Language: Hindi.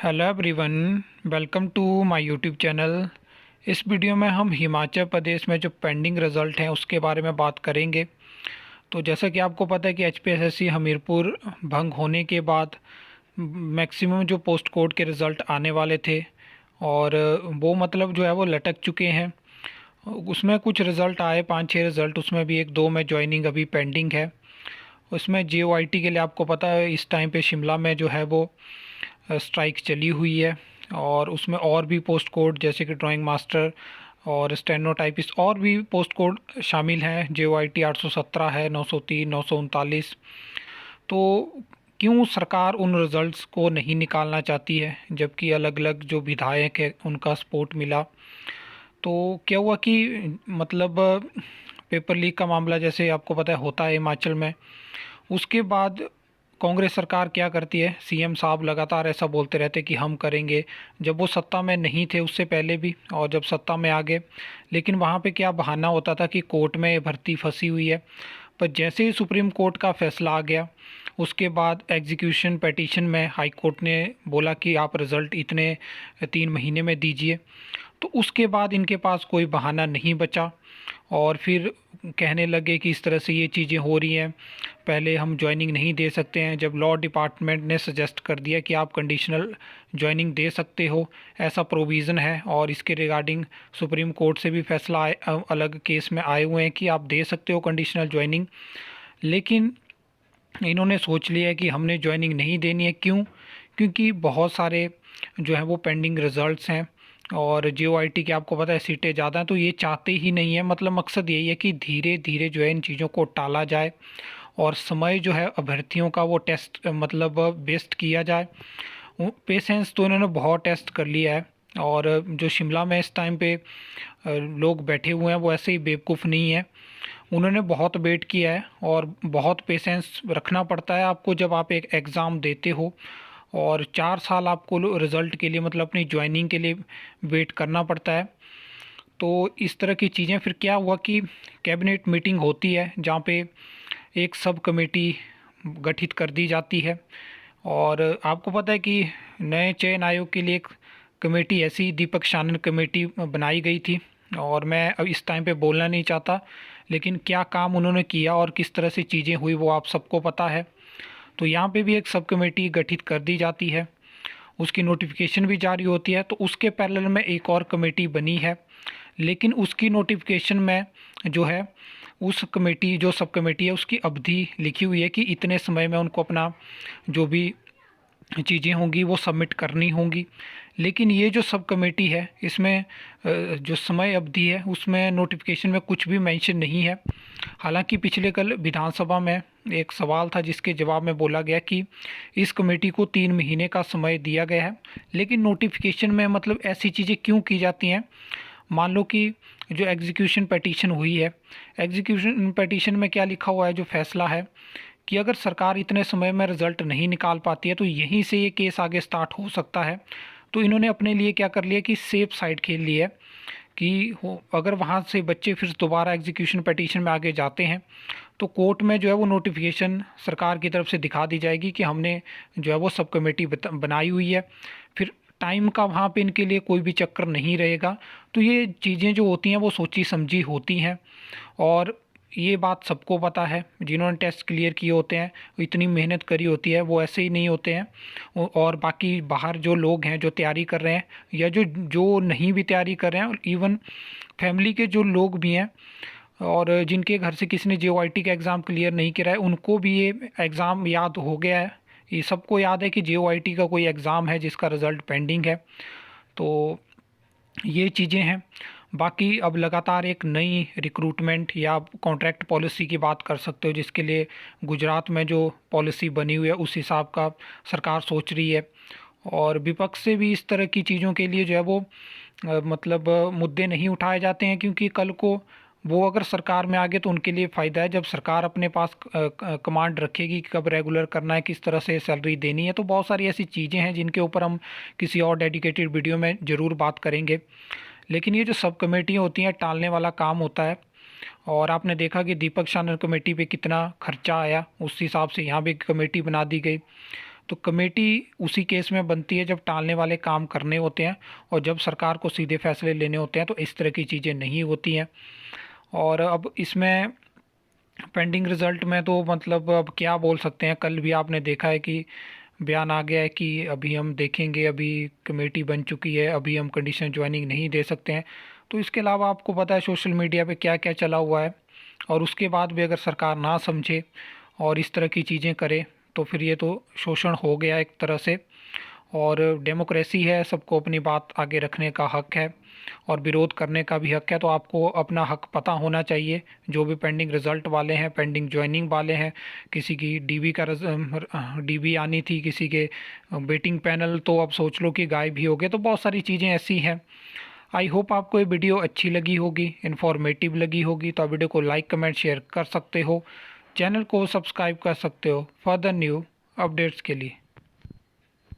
Hello everyone, welcome to my YouTube channel. इस वीडियो में हम हिमाचल प्रदेश में जो पेंडिंग रिज़ल्ट हैं उसके बारे में बात करेंगे। तो जैसा कि आपको पता है कि एचपीएसएससी हमीरपुर भंग होने के बाद मैक्सिमम जो पोस्ट कोड के रिज़ल्ट आने वाले थे और वो मतलब जो है वो लटक चुके हैं। उसमें कुछ रिज़ल्ट आए, 5-6 रिज़ल्ट, उसमें भी 1-2 में ज्वाइनिंग अभी पेंडिंग है। उसमें जेओआईटी के लिए आपको पता है इस टाइम पे शिमला में जो है वो स्ट्राइक चली हुई है और उसमें और भी पोस्ट कोड जैसे कि ड्राइंग मास्टर और स्टेनोटाइपिस्ट और भी पोस्ट कोड शामिल हैं। जेओआईटी 817 है, 903, 939। तो क्यों सरकार उन रिज़ल्ट्स को नहीं निकालना चाहती है जबकि अलग अलग जो विधायक है उनका सपोर्ट मिला? तो क्या हुआ कि मतलब पेपर लीक का मामला जैसे आपको पता है होता है हिमाचल में। उसके बाद कांग्रेस सरकार क्या करती है, सीएम साहब लगातार ऐसा बोलते रहते कि हम करेंगे। जब वो सत्ता में नहीं थे उससे पहले भी और जब सत्ता में आ गए, लेकिन वहाँ पे क्या बहाना होता था कि कोर्ट में भर्ती फंसी हुई है। पर जैसे ही सुप्रीम कोर्ट का फैसला आ गया उसके बाद एग्जीक्यूशन पिटीशन में हाई कोर्ट ने बोला कि आप रिज़ल्ट इतने 3 महीने में दीजिए। तो उसके बाद इनके पास कोई बहाना नहीं बचा और फिर कहने लगे कि इस तरह से ये चीज़ें हो रही हैं, पहले हम ज्वाइनिंग नहीं दे सकते हैं। जब लॉ डिपार्टमेंट ने सजेस्ट कर दिया कि आप कंडीशनल ज्वाइनिंग दे सकते हो, ऐसा प्रोविज़न है और इसके रिगार्डिंग सुप्रीम कोर्ट से भी फैसला अलग केस में आए हुए हैं कि आप दे सकते हो कंडीशनल ज्वाइनिंग। लेकिन इन्होंने सोच लिया है कि हमने ज्वाइनिंग नहीं देनी है। क्यों? क्योंकि बहुत सारे जो हैं वो पेंडिंग रिज़ल्ट्स हैं और जेओआईटी के आपको पता है सीटें ज़्यादा हैं, तो ये चाहते ही नहीं है। मतलब मकसद यही है कि धीरे धीरे जो है इन चीज़ों को टाला जाए और समय जो है अभ्यर्थियों का वो टेस्ट मतलब वेस्ट किया जाए। पेशेंस तो इन्होंने बहुत टेस्ट कर लिया है और जो शिमला में इस टाइम पे लोग बैठे हुए हैं वो ऐसे ही बेवकूफ़ नहीं है। उन्होंने बहुत वेट किया है और बहुत पेशेंस रखना पड़ता है आपको जब आप एक एग्ज़ाम देते हो और 4 साल आपको रिज़ल्ट के लिए मतलब अपनी ज्वाइनिंग के लिए वेट करना पड़ता है। तो इस तरह की चीज़ें, फिर क्या हुआ कि कैबिनेट मीटिंग होती है जहाँ पे एक सब कमेटी गठित कर दी जाती है और आपको पता है कि नए चयन आयोग के लिए एक कमेटी ऐसी दीपक शानन कमेटी बनाई गई थी और मैं अब इस टाइम पे बोलना नहीं चाहता, लेकिन क्या काम उन्होंने किया और किस तरह से चीज़ें हुई वो आप सबको पता है। तो यहाँ पे भी एक सब कमेटी गठित कर दी जाती है, उसकी नोटिफिकेशन भी जारी होती है। तो उसके पैरेलल में एक और कमेटी बनी है, लेकिन उसकी नोटिफिकेशन में जो है उस कमेटी जो सब कमेटी है उसकी अवधि लिखी हुई है कि इतने समय में उनको अपना जो भी चीज़ें होंगी वो सबमिट करनी होंगी। लेकिन ये जो सब कमेटी है इसमें जो समय अवधि है उसमें नोटिफिकेशन में कुछ भी मेंशन नहीं है। हालांकि पिछले कल विधानसभा में एक सवाल था जिसके जवाब में बोला गया कि इस कमेटी को 3 महीने का समय दिया गया है, लेकिन नोटिफिकेशन में मतलब ऐसी चीज़ें क्यों की जाती हैं? मान लो कि जो एग्जीक्यूशन पिटीशन हुई है, एग्जीक्यूशन पिटीशन में क्या लिखा हुआ है, जो फैसला है कि अगर सरकार इतने समय में रिज़ल्ट नहीं निकाल पाती है तो यहीं से ये केस आगे स्टार्ट हो सकता है। तो इन्होंने अपने लिए क्या कर लिया कि सेफ साइड खेल ली है कि हो अगर वहाँ से बच्चे फिर दोबारा एग्जीक्यूशन पिटीशन में आगे जाते हैं तो कोर्ट में जो है वो नोटिफिकेशन सरकार की तरफ से दिखा दी जाएगी कि हमने जो है वो सब कमेटी बनाई हुई है। फिर टाइम का वहाँ पे इनके लिए कोई भी चक्कर नहीं रहेगा। तो ये चीज़ें जो होती हैं वो सोची समझी होती हैं और ये बात सबको पता है। जिन्होंने टेस्ट क्लियर किए होते हैं, इतनी मेहनत करी होती है, वो ऐसे ही नहीं होते हैं। और बाकी बाहर जो लोग हैं जो तैयारी कर रहे हैं या जो जो नहीं भी तैयारी कर रहे हैं, और इवन फैमिली के जो लोग भी हैं और जिनके घर से किसी ने जेओआईटी का एग्ज़ाम क्लियर नहीं किया है उनको भी ये एग्ज़ाम याद हो गया है। ये सबको याद है कि जेओआईटी का कोई एग्ज़ाम है जिसका रिज़ल्ट पेंडिंग है। तो ये चीज़ें हैं। बाकी अब लगातार एक नई रिक्रूटमेंट या कॉन्ट्रैक्ट पॉलिसी की बात कर सकते हो जिसके लिए गुजरात में जो पॉलिसी बनी हुई है उस हिसाब का सरकार सोच रही है। और विपक्ष से भी इस तरह की चीज़ों के लिए जो है वो मतलब मुद्दे नहीं उठाए जाते हैं, क्योंकि कल को वो अगर सरकार में आ गए तो उनके लिए फ़ायदा है। जब सरकार अपने पास कमांड रखेगी कि कब रेगुलर करना है, किस तरह से सैलरी देनी है, तो बहुत सारी ऐसी चीज़ें हैं जिनके ऊपर हम किसी और डेडिकेटेड वीडियो में ज़रूर बात करेंगे। लेकिन ये जो सब कमेटियाँ होती हैं टालने वाला काम होता है। और आपने देखा कि दीपक शानन कमेटी पे कितना खर्चा आया, उस हिसाब से यहाँ भी कमेटी बना दी गई। तो कमेटी उसी केस में बनती है जब टालने वाले काम करने होते हैं, और जब सरकार को सीधे फैसले लेने होते हैं तो इस तरह की चीज़ें नहीं होती हैं। और अब इसमें पेंडिंग रिज़ल्ट में तो मतलब अब क्या बोल सकते हैं। कल भी आपने देखा है कि बयान आ गया है कि अभी हम देखेंगे, अभी कमेटी बन चुकी है, अभी हम कंडीशन ज्वाइनिंग नहीं दे सकते हैं। तो इसके अलावा आपको पता है सोशल मीडिया पे क्या क्या चला हुआ है, और उसके बाद भी अगर सरकार ना समझे और इस तरह की चीज़ें करे तो फिर ये तो शोषण हो गया एक तरह से। और डेमोक्रेसी है, सबको अपनी बात आगे रखने का हक है और विरोध करने का भी हक है। तो आपको अपना हक पता होना चाहिए। जो भी पेंडिंग रिज़ल्ट वाले हैं, पेंडिंग ज्वाइनिंग वाले हैं, किसी की डीबी आनी थी, किसी के वेटिंग पैनल तो अब सोच लो कि गायब ही हो गए। तो बहुत सारी चीज़ें ऐसी हैं। आई होप आपको ये वीडियो अच्छी लगी होगी, इन्फॉर्मेटिव लगी होगी। तो आप वीडियो को लाइक कमेंट शेयर कर सकते हो, चैनल को सब्सक्राइब कर सकते हो फर्दर न्यू अपडेट्स के लिए।